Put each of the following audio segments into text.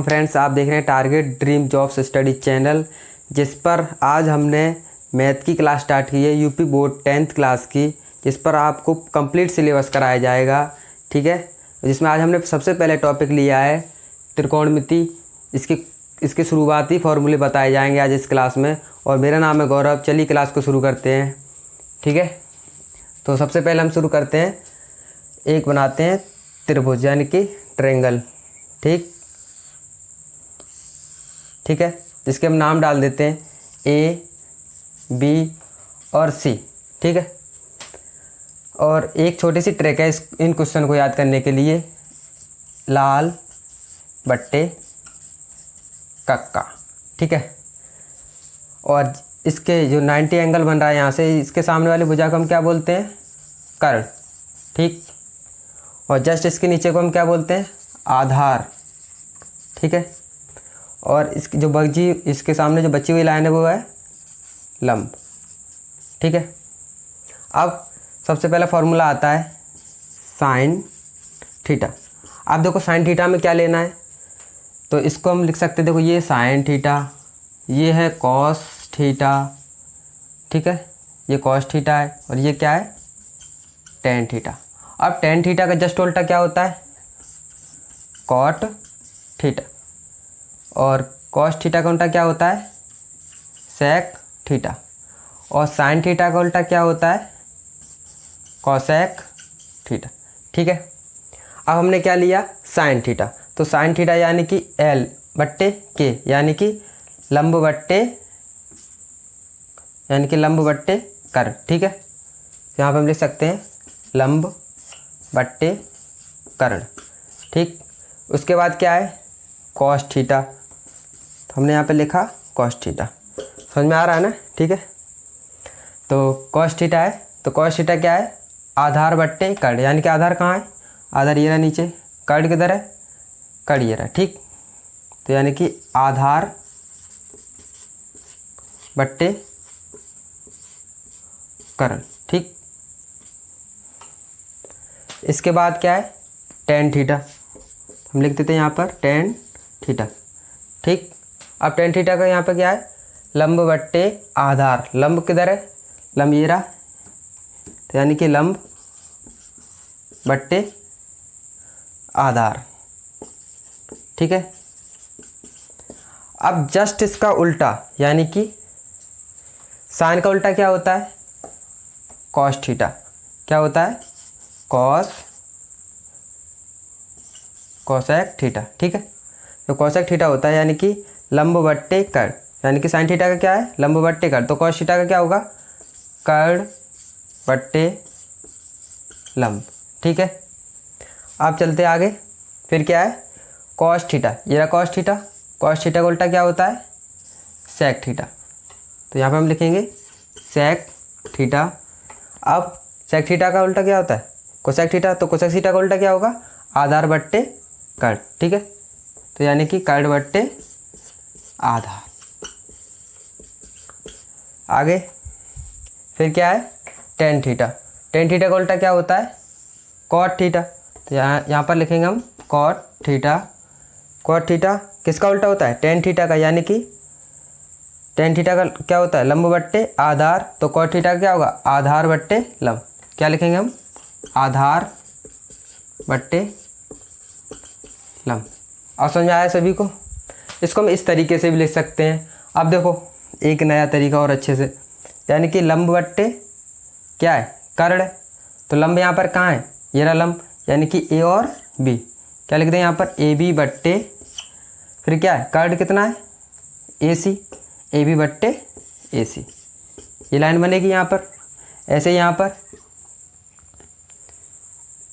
Friends, आप देख रहे हैं target dream jobs study channel, जिस पर आज हमने मैथ की क्लास स्टार्ट की है, यूपी बोर्ड 10th क्लास की, जिस पर आपको कंप्लीट सिलेबस कराया जाएगा। ठीक है, जिसमें आज हमने सबसे पहले टॉपिक लिया है त्रिकोणमिति। इसके शुरुआती फॉर्मूले बताए जाएंगे आज इस क्लास में। और मेरा नाम है गौरव। चलिए क्लास को शुरू करते हैं। ठीक है, तो सबसे पहले हम शुरू करते हैं, एक बनाते हैं त्रिभुज यानी कि ट्रायंगल। ठीक है, जिसके हम नाम डाल देते हैं ए, बी और सी। ठीक है, और एक छोटी सी ट्रिक है इन क्वेश्चन को याद करने के लिए, लाल बट्टे कक्का। ठीक है, और इसके जो 90 एंगल बन रहा है यहाँ से, इसके सामने वाली भुजा को हम क्या बोलते हैं? कर्ण। ठीक, और जस्ट इसके नीचे को हम क्या बोलते हैं? आधार। ठीक है, और इसकी जो इसके सामने जो बची हुई लाइन है वो है लंब। ठीक है, अब सबसे पहला फॉर्मूला आता है साइन थीटा। आप देखो साइन थीटा में क्या लेना है, तो इसको हम लिख सकते हैं, देखो ये साइन थीटा, ये है कॉस थीटा। ठीक है, ये कॉस थीटा है और ये क्या है? Tan theta. अब टेन थीटा का जस्ट उल्टा क्या होता है? Cot theta. और कॉस थीटा का उल्टा क्या होता है? Sec theta. और साइन थीटा का उल्टा क्या होता है? Cosec theta. ठीक है, अब हमने क्या लिया? Sine theta. तो साइन थीटा यानी कि L बट्टे K, यानी कि लंब बट्टे कर्ण। ठीक है, यहाँ पे हम लिख सकते हैं लंब बट्टे कर्ण। ठीक, उसके बाद क्या है? Cos theta. तो हमने यहाँ पे लिखा कॉस थीटा। समझ में आ रहा है ना? ठीक है, तो कॉस थीटा है, तो कॉस थीटा क्या है? आधार बट्टे कर्ण, यानी कि आधार कहाँ है? आधार ये रहा नीचे, कर्ण किधर है? कर्ण ये रहा। ठीक, तो यानी कि आधार बट्टे कर्ण। ठीक, इसके बाद क्या है? Tan theta. हम लिख देते हैं यहाँ पर टेन थीटा। ठीक, अब टेन थीटा का यहाँ पर क्या है? लंब बट्टे आधार। लंब किधर है? लंब ये रहा, तो यानी कि लंब बट्टे आधार। ठीक है, अब जस्ट इसका उल्टा, यानी कि साइन का उल्टा क्या होता है? Cos theta. क्या होता है? Cosec theta. ठीक है, तो कॉसेक थीटा होता है यानी कि लंब बट्टे कर्ण, यानी कि साइन थीटा का क्या है? लंब बट्टे कर्ण। तो कॉस थीटा का क्या होगा? कर्ण बट्टे लंब। ठीक है, आप चलते आगे, फिर क्या है? Cos theta. ये रहा कॉस थीटा। कॉस थीटा का उल्टा क्या होता है? Sec theta. तो यहाँ पे हम लिखेंगे सेक थीटा। अब सेक थीटा का उल्टा क्या होता है? Cosec theta. तो कोसेक थीटा का उल्टा क्या होगा? आधार बट्टे कर्ण। ठीक है, तो यानी कि कर्ण बट्टे आधार। आगे फिर क्या है? Tan theta. टेन थीटा का उल्टा क्या होता है? Cot theta. तो यहाँ पर लिखेंगे हम कॉट थीटा। कॉट थीटा किसका उल्टा होता है? टेन थीटा का, यानी कि टेन थीटा का क्या होता है? लंब बट्टे आधार। तो कॉट थीटा का क्या होगा? आधार बट्टे लंब। क्या लिखेंगे हम? आधार बट्टे लंब। अब समझ में आया सभी को? इसको हम इस तरीके से भी लिख सकते हैं। अब देखो एक नया तरीका और अच्छे से, यानी कि लंब बट्टे क्या है? कर्ण। तो लंब यहाँ पर कहाँ है? ये रहा लंब, यानी कि ए और बी। क्या लिखते हैं यहाँ पर? ए बी बट्टे, फिर क्या है? कर्ण कितना है? ए सी। ए बी बट्टे ए सी। ये लाइन बनेगी यहाँ पर। ऐसे यहाँ पर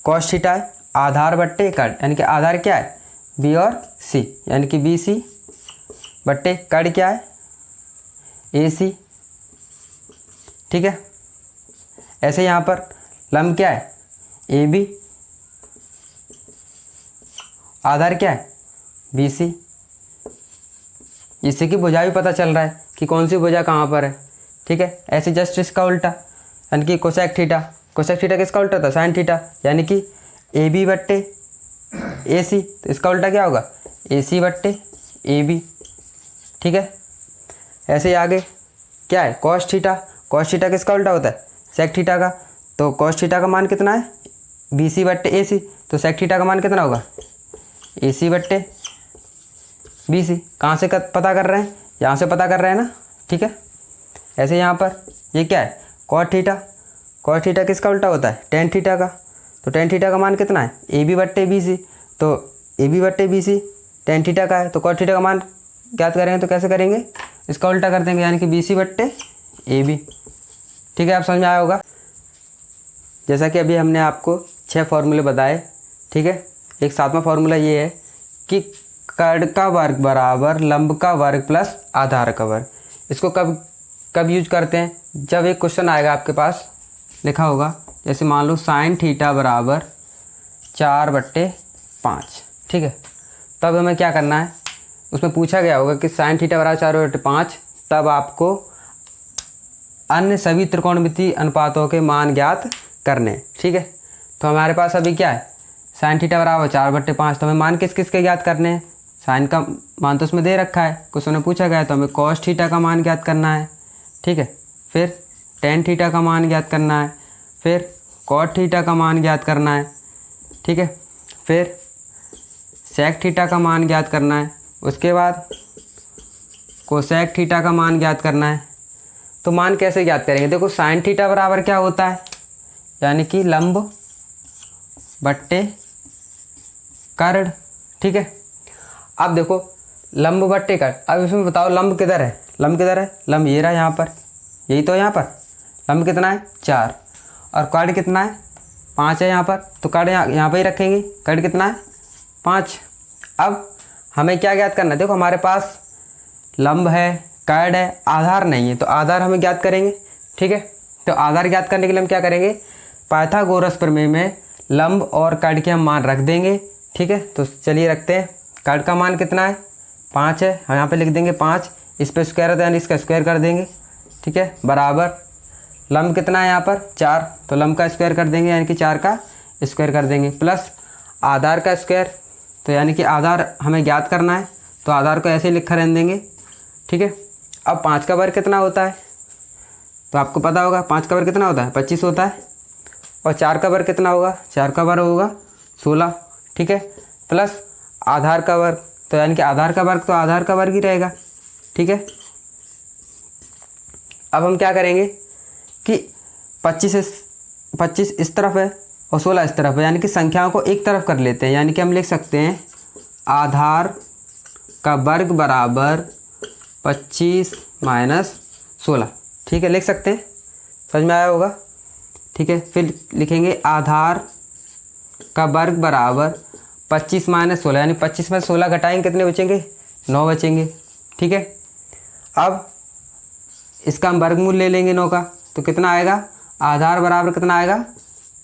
कॉस थीटा है, आधार बट्टे कर्ण, यानी कि आधार क्या है? बी और सी, यानी कि बी सी बट्टे कर्ण क्या है? ए सी। ठीक है, ऐसे यहाँ पर लंब क्या है? ए बी, आधार क्या है? B C. इससे कि भुजा भी पता चल रहा है कि कौन सी भुजा कहाँ पर है। ठीक है, ऐसे जस्ट इसका उल्टा, यानी कि कोसेक थीटा। कोसेक थीटा किसका उल्टा था? साइन थीटा, यानी कि ए बी बट्टे ए सी। तो इसका उल्टा क्या होगा? AC बट्टे AB, ठीक है। ऐसे ही आगे क्या है, कॉस थीटा। कॉस थीटा किसका उल्टा होता है, सेक थीटा का। तो कॉस थीटा का मान कितना है, BC बट्टे AC। तो सेक थीटा का मान कितना होगा, AC बट्टे BC। कहाँ से पता कर रहे हैं, यहाँ से पता कर रहे हैं ना, ठीक है। ऐसे यहाँ पर ये क्या है, कॉस थीटा। कॉस थीटा किसका उल्टा होता है, टेन थीटा का। तो टेन थीटा का मान कितना है, AB बट्टे BC। तो AB बट्टे BC टेन थीटा का है, तो कॉस थीटा का मान ज्ञात करेंगे तो कैसे करेंगे, इसका उल्टा कर देंगे, यानी कि BC बट्टे AB, ठीक है। आप समझ में आया होगा। जैसा कि अभी हमने आपको 6 फॉर्मूले बताए, ठीक है। एक 7वां फॉर्मूला ये है कि कर्ण का वर्ग बराबर लंब का वर्ग प्लस आधार का वर्ग। इसको कब यूज करते हैं, जब एक क्वेश्चन आएगा आपके पास लिखा होगा, जैसे मान लो साइन थीटा बराबर 4/5, ठीक है। तब हमें क्या करना है, उसमें पूछा गया होगा कि साइन थीटा बराबर 4/5, तब आपको अन्य सभी त्रिकोणमितीय अनुपातों के मान ज्ञात करने, ठीक है। तो हमारे पास अभी क्या है, साइन थीटा बराबर 4/5, तो हमें मान किस किस के ज्ञात करने हैं, साइन का मान तो उसमें दे रखा है, क्वेश्चन में पूछा गया है, तो हमें कॉस थीटा का मान ज्ञात करना है, ठीक है। फिर टेन थीटा का मान ज्ञात करना है, फिर कॉट थीटा का मान ज्ञात करना है, ठीक है। फिर सेक थीटा का मान ज्ञात करना है, उसके बाद कोसेक थीटा का मान ज्ञात करना है। तो मान कैसे ज्ञात करेंगे, देखो साइन थीटा बराबर क्या होता है, यानी कि लंब बट्टे कर्ण, ठीक है। अब देखो लंब बट्टे कर्ण, अब इसमें बताओ लंब किधर है, लंब किधर है, लंब ये रहा यहाँ पर, यही तो यहाँ पर लंब कितना है 4, और कर्ण कितना है 5 है यहाँ पर, तो कर्ण यहाँ पर ही रखेंगे, कर्ण कितना है 5। अब हमें क्या ज्ञात करना है, देखो हमारे पास लंब है, कर्ण है, आधार नहीं है, तो आधार हमें ज्ञात करेंगे, ठीक है। तो आधार ज्ञात करने के लिए हम क्या करेंगे, पाइथागोरस प्रमेय में लंब और कर्ण के हम मान रख देंगे, ठीक है। तो चलिए रखते हैं, कर्ण का मान कितना है 5 है, हम यहाँ पे लिख देंगे 5, इस पर स्क्वायर होता है यानी इसका स्क्वायर कर देंगे, ठीक है, बराबर लंब कितना है यहाँ पर 4, तो लंब का स्क्वायर कर देंगे, यानी कि 4 का स्क्वायर कर देंगे, प्लस आधार का स्क्वायर, तो यानी कि आधार हमें ज्ञात करना है, तो आधार को ऐसे ही लिखा रहने देंगे, ठीक है। अब 5 का वर्ग कितना होता है, तो आपको पता होगा 5 का वर्ग कितना होता है 25 होता है, और 4 का वर्ग कितना होगा, 4 का वर्ग होगा 16, ठीक है, प्लस आधार का वर्ग, तो यानी कि आधार का वर्ग तो आधार का वर्ग ही रहेगा, ठीक है। अब हम क्या करेंगे कि 25 इस तरफ है और 16 इस तरफ है, यानी कि संख्याओं को एक तरफ कर लेते हैं, यानी कि हम लिख सकते हैं आधार का वर्ग बराबर 25 माइनस 16, ठीक है, लिख सकते हैं, समझ में आया होगा, ठीक है। फिर लिखेंगे आधार का वर्ग बराबर 25 माइनस 16, यानी 25 में 16 घटाएंगे कितने बचेंगे, 9 बचेंगे, ठीक है। अब इसका हम वर्गमूल ले लेंगे 9 का, तो कितना आएगा, आधार बराबर कितना आएगा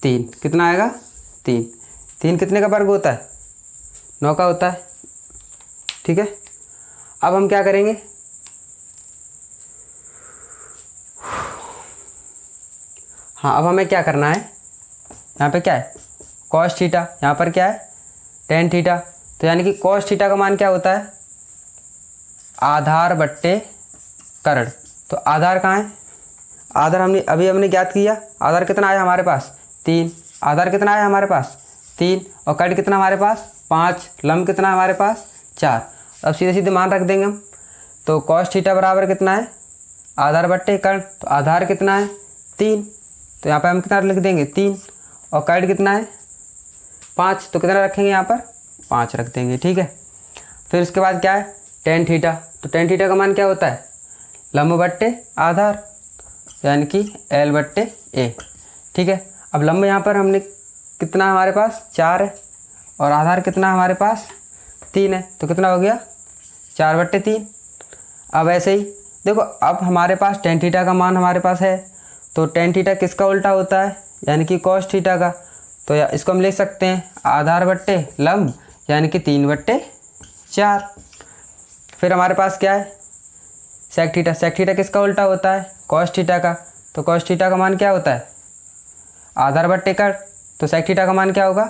3, कितना आएगा 3, 3 कितने का वर्ग होता है 9 का होता है, ठीक है। अब हम क्या करेंगे, हाँ अब हमें क्या करना है, यहाँ पे क्या है कॉस थीटा, यहाँ पर क्या है टेन थीटा, तो यानी कि कॉस थीटा का मान क्या होता है आधार बट्टे कर्ण। तो आधार कहाँ है, आधार हमने ज्ञात किया, आधार कितना आया हमारे पास 3, आधार कितना आया हमारे पास 3, और कर्ण कितना हमारे पास 5, लंब कितना हमारे पास 4। अब सीधे सीधे मान रख देंगे हम, तो कॉस थीटा बराबर कितना है आधार बट्टे कर्ण, तो आधार कितना है 3, तो यहाँ पर हम कितना लिख देंगे 3, और कर्ण कितना है 5, तो कितना रखेंगे यहाँ पर 5 रख देंगे, ठीक है। फिर उसके बाद क्या है टेन थीटा, तो टेन थीटा का मान क्या होता है लंब बट्टे आधार, यानी कि L बट्टे A, ठीक है। अब लंब यहाँ पर हमने कितना हमारे पास 4 है, और आधार कितना हमारे पास 3 है, तो कितना हो गया 4/3। अब ऐसे ही देखो, अब हमारे पास टेन थीटा का मान हमारे पास है, तो टेन थीटा किसका उल्टा होता है, यानी कि कॉस थीटा का, तो इसको हम लिख सकते हैं आधार बट्टे लंब, यानी कि 3/4। फिर हमारे पास क्या है सेक थीटा, सेक थीटा किसका उल्टा होता है कॉस थीटा का, तो कॉस थीटा का मान क्या होता है आधार बट्टे कर्ण, तो सेक थीटा का मान क्या होगा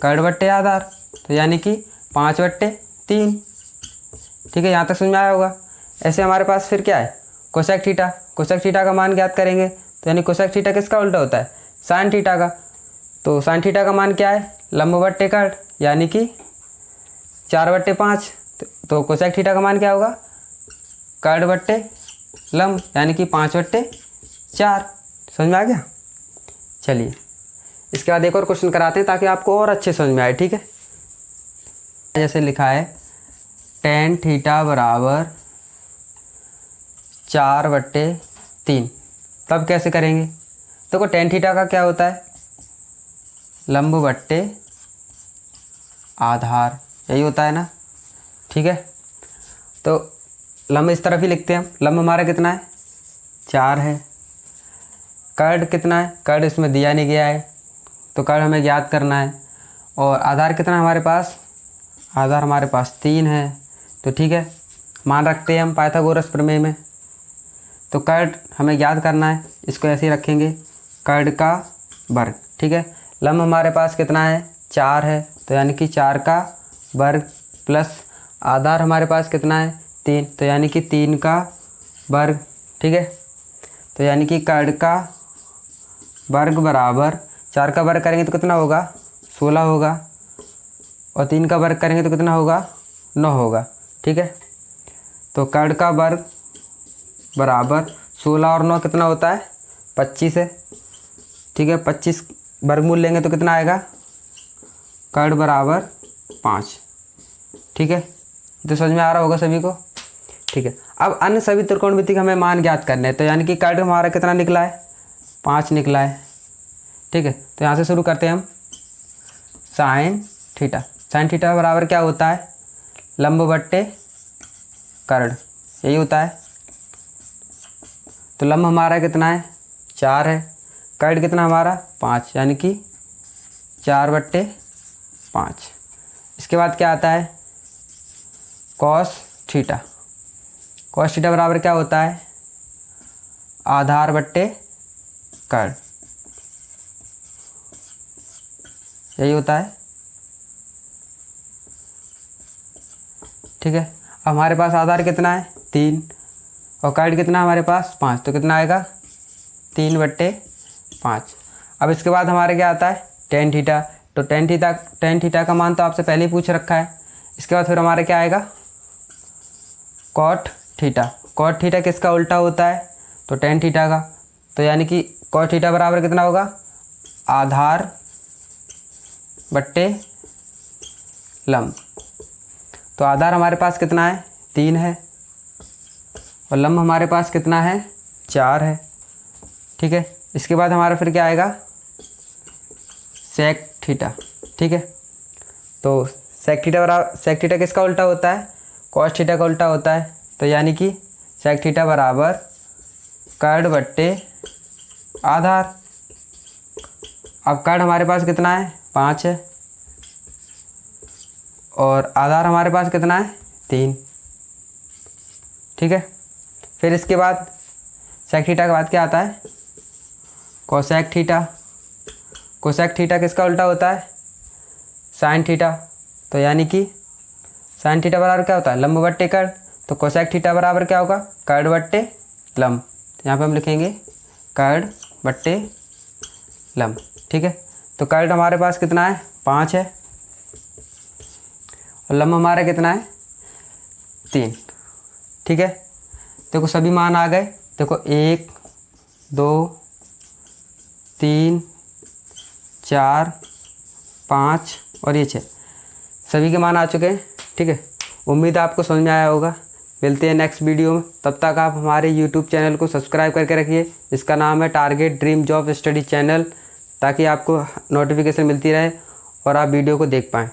कर्ण बट्टे आधार, तो यानी कि 5/4, 3। ठीक है, यहाँ तक समझ में आया होगा। ऐसे हमारे पास फिर क्या है, कोसेक थीटा। कोसेक थीटा का मान ज्ञात करेंगे, तो यानी कोसेक थीटा किसका उल्टा होता है, साइन थीटा का। तो साइन थीटा का मान क्या है, लंब बट्टे कर्ण, यानी कि 4/5। तो कोसेक थीटा का मान क्या होगा, कर्ण बट्टे लंब, यानी कि 5/4। समझ में आ गया। चलिए इसके बाद एक और क्वेश्चन कराते हैं ताकि आपको और अच्छे समझ में आए। ठीक है, जैसे लिखा है tan थीटा बराबर 4/3। तब कैसे करेंगे, देखो tan थीटा का क्या होता है, लंब बट्टे आधार, यही होता है ना। ठीक है, तो लंब इस तरफ ही लिखते हैं हम। लंब हमारा कितना है, 4 है। कर्ण कितना है, कर्ण इसमें दिया नहीं गया है, तो कर्ण हमें ज्ञात करना है। और आधार कितना है हमारे पास, आधार हमारे पास 3 है। तो ठीक है, मान रखते हैं हम पाइथागोरस प्रमेय में। तो कर्ण हमें ज्ञात करना है, इसको ऐसे ही रखेंगे, कर्ण का वर्ग। ठीक है, लंब हमारे पास कितना है, 4 है, तो यानी कि 4 का वर्ग प्लस आधार हमारे पास कितना है, 3, तो यानी कि 3 का वर्ग। ठीक है, तो यानी कि कर्ण का वर्ग बराबर 4 का वर्ग करेंगे तो कितना होगा, 16 होगा, और 3 का वर्ग करेंगे तो कितना होगा, 9 होगा। ठीक है, तो कर्ण का वर्ग बराबर 16 और 9 कितना होता है, 25 है। ठीक है, 25 वर्गमूल लेंगे तो कितना आएगा, कर्ण बराबर 5। ठीक है, तो समझ में आ रहा होगा सभी को। ठीक है, अब अन्य सभी त्रिकोणमिति का हमें मान ज्ञात करना है। तो यानी कि कर्ण हमारा कितना निकला है, 5 निकला है। ठीक है, तो यहाँ से शुरू करते हैं हम। साइन थीटा, साइन थीटा बराबर क्या होता है, लंब बट्टे कर्ण, यही होता है। तो लंब हमारा कितना है, 4 है, कर्ण कितना हमारा 5, यानी कि 4/5। इसके बाद क्या आता है, कॉस थीटा। कॉस थीटा बराबर क्या होता है, आधार बट्टे कर्ण, यही होता है। ठीक है, अब हमारे पास आधार कितना है, 3, और कर्ण कितना हमारे पास 5, तो कितना आएगा 3/5। अब इसके बाद हमारे क्या आता है, tan थीटा। तो tan थीटा का मान तो आपसे पहले ही पूछ रखा है। इसके बाद फिर हमारे क्या आएगा, cot थीटा। cot थीटा किसका उल्टा होता है, तो tan थीटा का। तो यानी कि cot थीटा बराबर कितना होगा, आधार बट्टे लंब। तो आधार हमारे पास कितना है, 3 है, और लंब हमारे पास कितना है, 4 है। ठीक है, इसके बाद हमारा फिर क्या आएगा, सेक थीटा। ठीक है, तो सेक थीटा किसका उल्टा होता है, कॉस थीटा का उल्टा होता है। तो यानी कि सेक थीटा बराबर कर्ण बट्टे आधार। अब कर्ण हमारे पास कितना है, 5 है, और आधार हमारे पास कितना है, 3। ठीक है, फिर इसके बाद सेक थीटा के बाद क्या आता है, कोसेक थीटा। कोसेक थीटा किसका उल्टा होता है, साइन थीटा। तो यानी कि साइन थीटा बराबर क्या होता है, लंब बट्टे कर्ण। तो कोसेक थीटा बराबर क्या होगा, कर्ण बट्टे लंब। यहाँ पे हम लिखेंगे कर्ण बट्टे लंब। ठीक है, तो कर्ण हमारे पास कितना है, 5 है, और लंब हमारा कितना है, 3। ठीक है, देखो सभी मान आ गए। देखो 1 2 3 4 5 और ये 6, सभी के मान आ चुके हैं। ठीक है, उम्मीद है आपको समझ में आया होगा। मिलते हैं नेक्स्ट वीडियो में, तब तक आप हमारे यूट्यूब चैनल को सब्सक्राइब करके रखिए। इसका नाम है target dream job study channel, ताकि आपको नोटिफिकेशन मिलती रहे और आप वीडियो को देख पाएँ।